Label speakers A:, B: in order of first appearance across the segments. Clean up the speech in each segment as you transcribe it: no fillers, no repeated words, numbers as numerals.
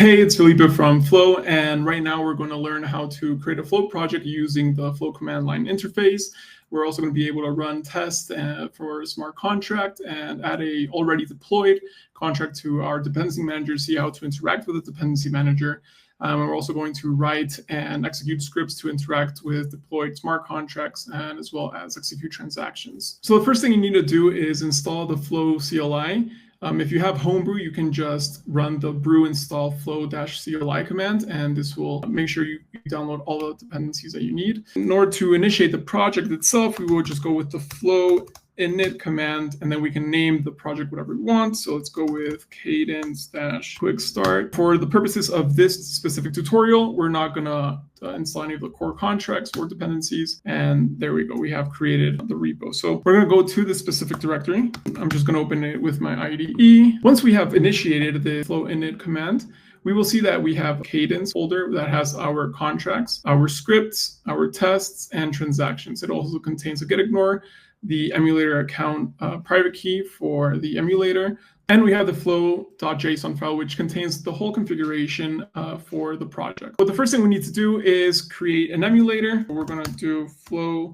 A: Hey, it's Felipe from Flow, and right now we're going to learn how to create a Flow project using the Flow command line interface. We're also going to be able to run tests for a smart contract and add a already deployed contract to our dependency manager, see how to interact with the dependency manager. We're also going to write and execute scripts to interact with deployed smart contracts and as well as execute transactions. So the first thing you need to do is install the Flow CLI. If you have Homebrew, you can just run the brew install flow.CLI command, and this will make sure you download all the dependencies that you need. In order to initiate the project itself, we will just go with the flow init command, and then we can name the project whatever we want. So let's go with Cadence-quick start. For the purposes of this specific tutorial, we're not going to install any of the core contracts or dependencies. And there we go. We have created the repo. So we're going to go to the specific directory. I'm just going to open it with my IDE. Once we have initiated the flow init command, we will see that we have a Cadence folder that has our contracts, our scripts, our tests, and transactions. It also contains a getignore, the emulator account private key for the emulator, and we have the flow.json file, which contains the whole configuration for the project. But the first thing we need to do is create an emulator. We're going to do flow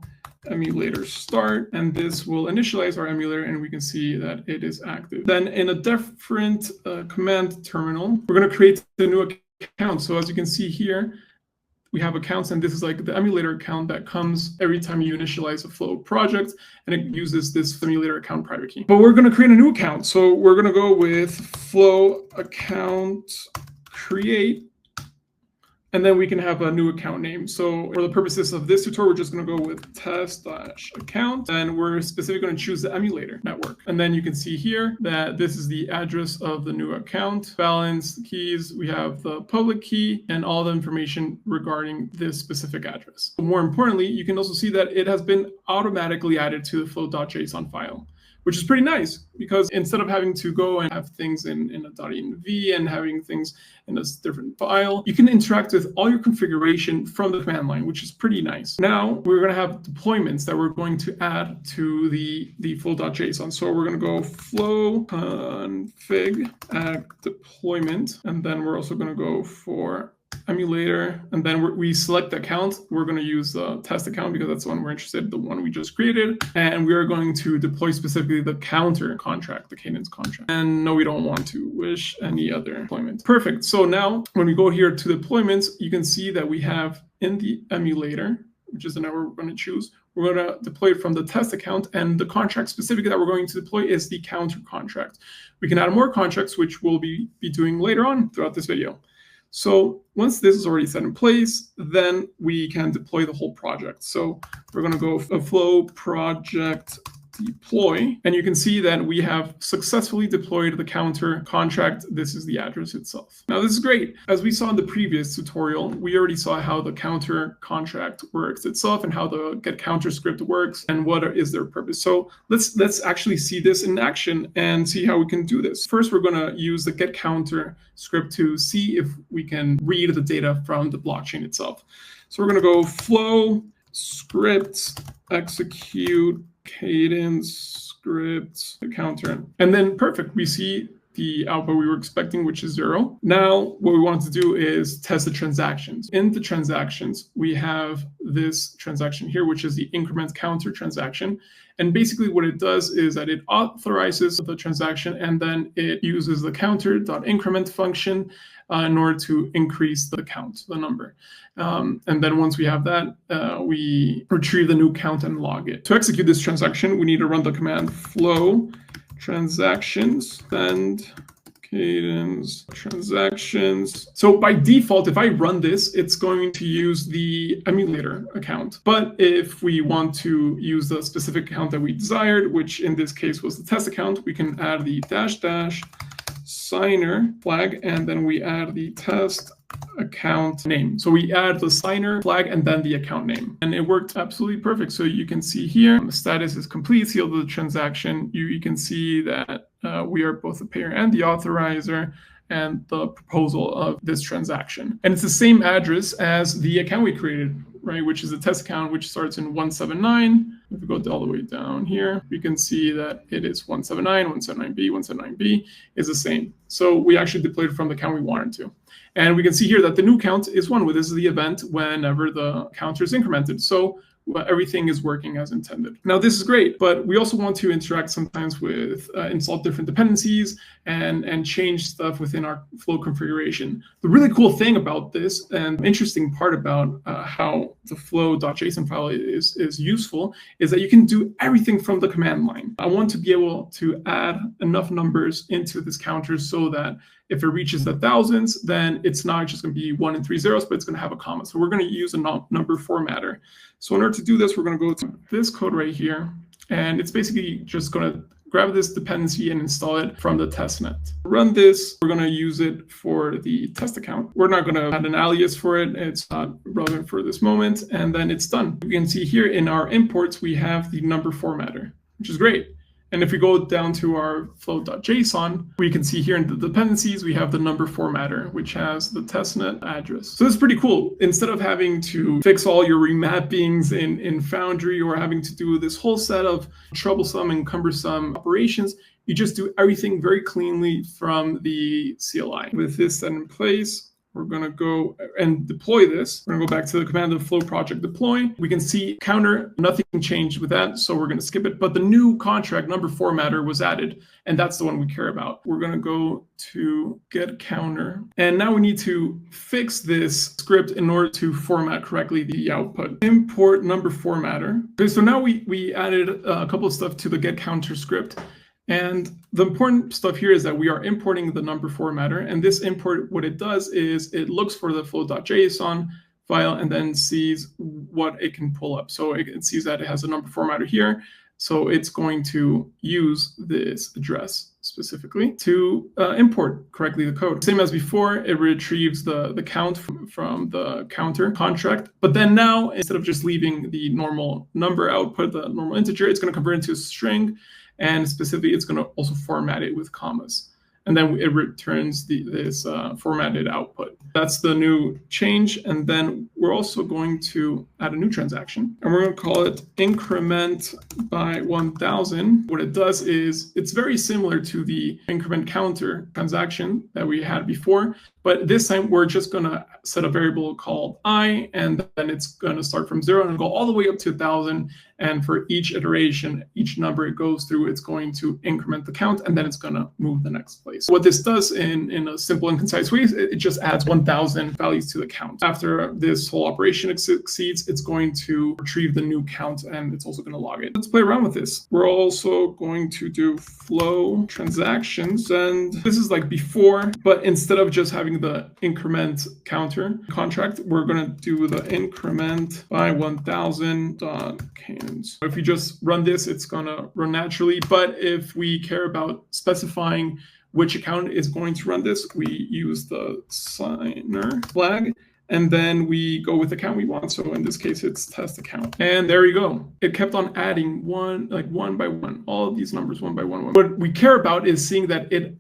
A: emulator start, and this will initialize our emulator, and we can see that it is active. Then in a different command terminal, we're going to create the new account. So as you can see here, we have accounts, and this is like the emulator account that comes every time you initialize a Flow project, and it uses this emulator account private key. But we're going to create a new account. So we're going to go with flow account create, and then we can have a new account name. So for the purposes of this tutorial, we're just going to go with test-account, and we're specifically going to choose the emulator network. And then you can see here that this is the address of the new account, balance, keys, we have the public key, and all the information regarding this specific address. But more importantly, you can also see that it has been automatically added to the flow.json file, which is pretty nice, because instead of having to go and have things in a .env and having things in a different file, you can interact with all your configuration from the command line, which is pretty nice. Now we're going to have deployments that we're going to add to the flow.json. So we're going to go flow config add deployment, and then we're also going to go for emulator, and then we select the account. We're going to use the test account because that's the one we're interested in, the one we just created, and we are going to deploy specifically the counter contract, the Cadence contract. And no, we don't want to wish any other deployment. Perfect. So now when we go here to deployments, you can see that we have in the emulator, which is the number we're going to choose, we're going to deploy it from the test account, and the contract specifically that we're going to deploy is the counter contract. We can add more contracts, which we'll be doing later on throughout this video. So once this is already set in place, then we can deploy the whole project. So we're going to go flow project deploy, and you can see that we have successfully deployed the counter contract. This is the address itself. Now this is great. As we saw in the previous tutorial, we already saw how the counter contract works itself and how the get counter script works and what is their purpose. So let's actually see this in action and see how we can do this. First, we're going to use the get counter script to see if we can read the data from the blockchain itself. So we're going to go flow script execute Cadence script counter, and then perfect, we see the output we were expecting, which is 0. Now what we want to do is test the transactions. In the transactions, we have this transaction here, which is the increment counter transaction. And basically what it does is that it authorizes the transaction, and then it uses the counter.increment function in order to increase the count, the number. And then once we have that, we retrieve the new count and log it. To execute this transaction, we need to run the command flow transactions send Cadence transactions. So by default, if I run this, it's going to use the emulator account. But if we want to use the specific account that we desired, which in this case was the test account, we can add the -- signer flag, and then we add the test account name. So we add the signer flag and then the account name, and it worked absolutely perfect. So you can see here the status is complete, sealed the transaction. You can see that we are both the payer and the authorizer and the proposal of this transaction. And it's the same address as the account we created, right? Which is the test account, which starts in 179. If we go all the way down here, we can see that it is 179, 179B, 179B is the same. So we actually deployed from the count we wanted to. And we can see here that the new count is 1. This is the event whenever the counter is incremented. So everything is working as intended. Now, this is great, but we also want to interact sometimes with install different dependencies and change stuff within our flow configuration. The really cool thing about this and interesting part about how the flow.json file is useful is that you can do everything from the command line. I want to be able to add enough numbers into this counter so that if it reaches the thousands, then it's not just going to be 1 and 3 zeros, but it's going to have a comma. So we're going to use a number formatter. So in order to do this, we're going to go to this code right here. And it's basically just going to grab this dependency and install it from the testnet. Run this. We're going to use it for the test account. We're not going to add an alias for it. It's not relevant for this moment. And then it's done. You can see here in our imports, we have the number formatter, which is great. And if we go down to our flow.json, we can see here in the dependencies, we have the number formatter, which has the testnet address. So this is pretty cool. Instead of having to fix all your remappings in Foundry or having to do this whole set of troublesome and cumbersome operations, you just do everything very cleanly from the CLI. With this set in place, we're going to go and deploy this. We're going to go back to the command of flow project deploy. We can see counter, nothing changed with that, so we're going to skip it. But the new contract number formatter was added, and that's the one we care about. We're going to go to get counter. And now we need to fix this script in order to format correctly the output. Import number formatter. Okay, so now we added a couple of stuff to the get counter script. And the important stuff here is that we are importing the number formatter. And this import, what it does is it looks for the flow.json file and then sees what it can pull up. So it sees that it has a number formatter here. So it's going to use this address specifically to import correctly the code. Same as before, it retrieves the count from the counter contract. But then now, instead of just leaving the normal number output, the normal integer, it's going to convert into a string. And specifically, it's going to also format it with commas. And then it returns this formatted output. That's the new change. And then we're also going to add a new transaction. And we're going to call it increment by 1,000. What it does is it's very similar to the increment counter transaction that we had before. But this time, we're just going to set a variable called I, and then it's going to start from 0 and go all the way up to 1,000. And for each iteration, each number it goes through, it's going to increment the count, and then it's going to move the next place. What this does in a simple and concise way, it just adds 1,000 values to the count. After this whole operation succeeds, it's going to retrieve the new count, and it's also going to log it. Let's play around with this. We're also going to do flow transactions, and this is like before, but instead of just having the increment counter contract, we're going to do the increment by 1,000 cadence. If we just run this, it's going to run naturally. But if we care about specifying which account is going to run this, we use the signer flag. And then we go with the account we want. So in this case, it's test account. And there you go. It kept on adding one by one, all of these numbers one by one. What we care about is seeing that it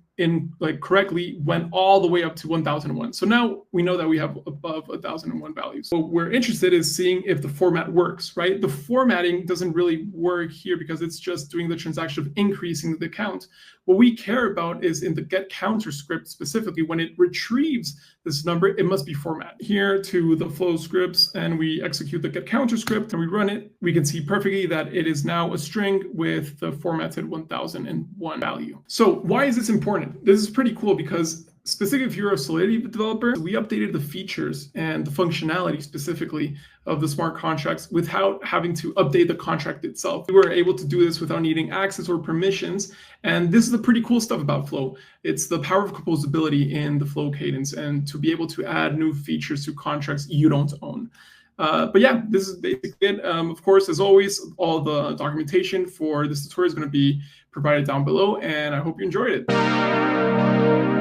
A: correctly went all the way up to 1,001. So now we know that we have above 1,001 values. What we're interested in is seeing if the format works, right? The formatting doesn't really work here because it's just doing the transaction of increasing the count. What we care about is in the get counter script specifically, when it retrieves this number, it must be formatted. Here to the flow scripts, and we execute the get counter script and we run it, we can see perfectly that it is now a string with the formatted 1,001 value. So why is this important? This is pretty cool because specifically if you're a Solidity developer, we updated the features and the functionality specifically of the smart contracts without having to update the contract itself. We were able to do this without needing access or permissions. And this is the pretty cool stuff about Flow. It's the power of composability in the Flow cadence and to be able to add new features to contracts you don't own. But yeah, this is basically it. Of course, as always, all the documentation for this tutorial is going to be provided down below, and I hope you enjoyed it.